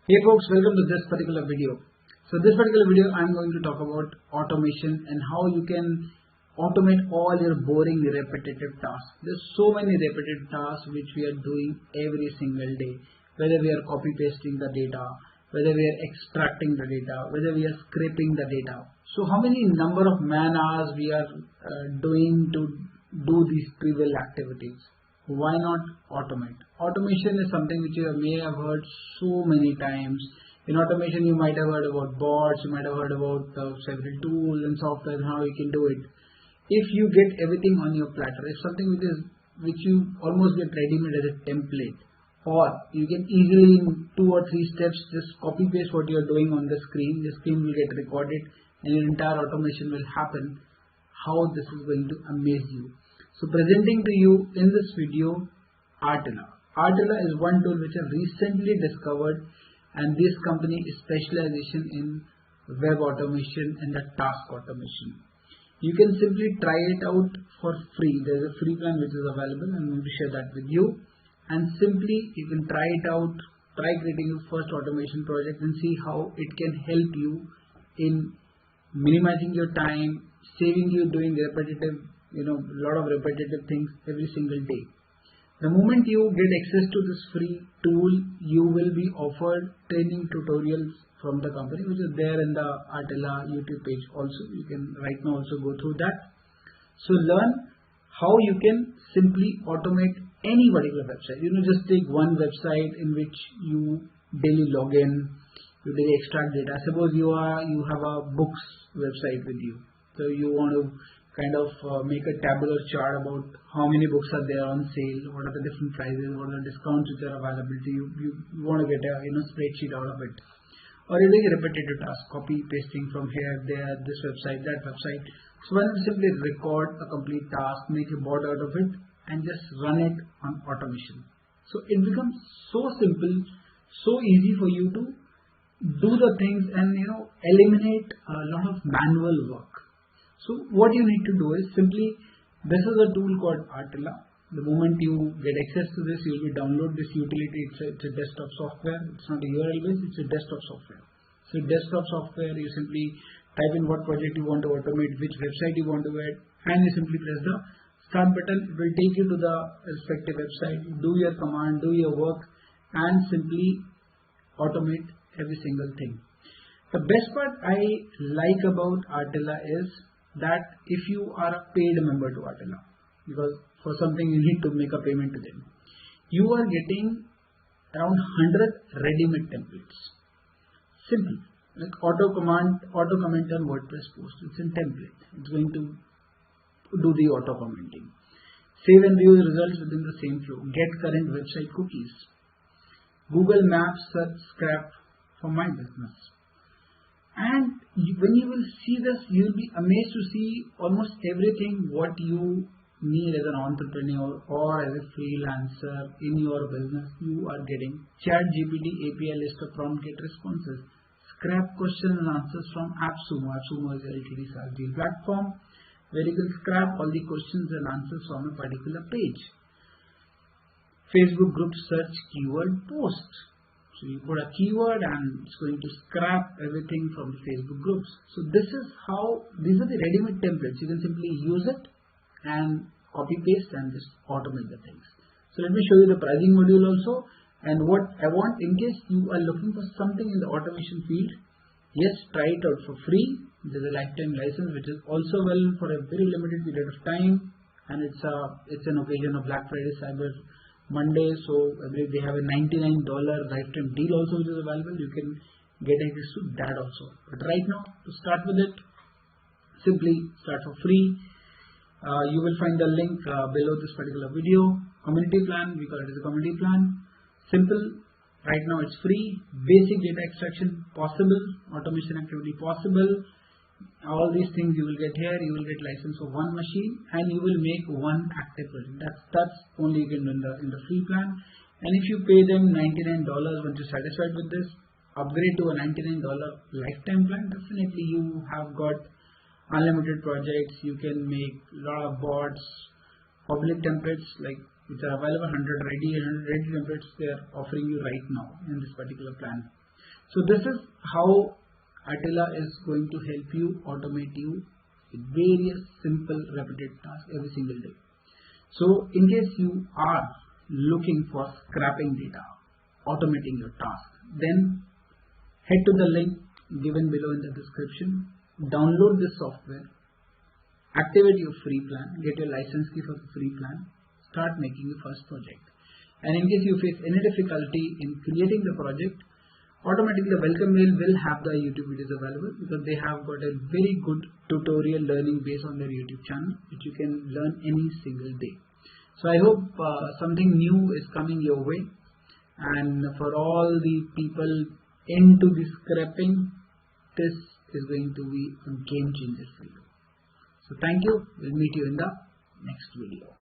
Hey folks, welcome to this particular video. So this particular video I'm going to talk about automation and how you can automate all your boring repetitive tasks. There's so many repetitive tasks which we are doing every single day, whether we are copy pasting the data, whether we are extracting the data, whether we are scraping the data. So how many number of man hours we are doing to do these trivial activities? Why not automate? Automation is something which you may have heard so many times. In automation, you might have heard about bots, you might have heard about several tools and software and how you can do it. If you get everything on your platter, if something which you almost get ready-made as a template, or you can easily in 2 or 3 steps just copy paste what you are doing on the screen will get recorded and your entire automation will happen. How this is going to amaze you. So presenting to you in this video, Rtila. Rtila is one tool which I recently discovered, and this company is specialization in web automation and the task automation. You can simply try it out for free. There is a free plan which is available. I'm going to share that with you. And simply you can try it out, try creating your first automation project and see how it can help you in minimizing your time, saving you doing repetitive lot of repetitive things every single day. The moment you get access to this free tool, you will be offered training tutorials from the company, which is there in the Rtila YouTube page also. You can right now also go through that. So learn how you can simply automate any particular website. Just take one website in which you daily log in, you daily extract data. Suppose you have a books website with you. So you want to make a tabular chart about how many books are there on sale, what are the different prices, what are the discounts which are available to you. You want to get a spreadsheet out of it. Or you're doing a repetitive task, copy pasting from here, there, this website, that website. So why not simply record a complete task, make a board out of it and just run it on automation. So it becomes so simple, so easy for you to do the things and eliminate a lot of manual work. So what you need to do is simply, this is a tool called Rtila. The moment you get access to this, you will download this utility. It's a desktop software. It's not a URL based, it's a desktop software. So desktop software, you simply type in what project you want to automate, which website you want to add, and you simply press the start button. It will take you to the respective website, do your command, do your work, and simply automate every single thing. The best part I like about Rtila is that if you are a paid member to Rtila, because for something you need to make a payment to them, you are getting around 100 ready-made templates. Simple, like auto comment on WordPress post. It's in template. It's going to do the auto commenting. Save and view results within the same flow. Get current website cookies. Google Maps search scrap for my business. And when you will see this, you will be amazed to see almost everything what you need as an entrepreneur or as a freelancer in your business. You are getting ChatGPT API list of prompt get responses, scrap questions and answers from AppSumo. AppSumo is a LTD SaaS deal platform where you can scrap all the questions and answers from a particular page. Facebook group search keyword post. So you put a keyword and it's going to scrap everything from the Facebook groups. So these are the ready-made templates. You can simply use it and copy paste and just automate the things. So let me show you the pricing module also. And what I want, in case you are looking for something in the automation field, yes, try it out for free. There's a lifetime license which is also valid for a very limited period of time, and it's an occasion of Black Friday, Cyber Monday, so I believe they have a $99 lifetime deal also which is available. You can get access to that also. But right now, to start with it, simply start for free. You will find the link below this particular video. Community plan, we call it as a community plan. Simple. Right now it's free. Basic data extraction possible. Automation activity possible. All these things you will get here. You will get license for one machine and you will make one active project. That's only you can do in the free plan. And if you pay them $99 once you're satisfied with this, upgrade to a $99 lifetime plan, definitely you have got unlimited projects. You can make a lot of bots, public templates which are available, 100 ready templates they are offering you right now in this particular plan. So this is how Rtila is going to help you automate you with various simple repetitive tasks every single day. So in case you are looking for scrapping data, automating your task, then head to the link given below in the description, download this software, activate your free plan, get your license key for the free plan, start making your first project. And in case you face any difficulty in creating the project, automatically the welcome mail will have the YouTube videos available, because they have got a very good tutorial learning based on their YouTube channel, which you can learn any single day. So I hope something new is coming your way, and for all the people into the scrapping, this is going to be a game changer for you. So thank you. We'll meet you in the next video.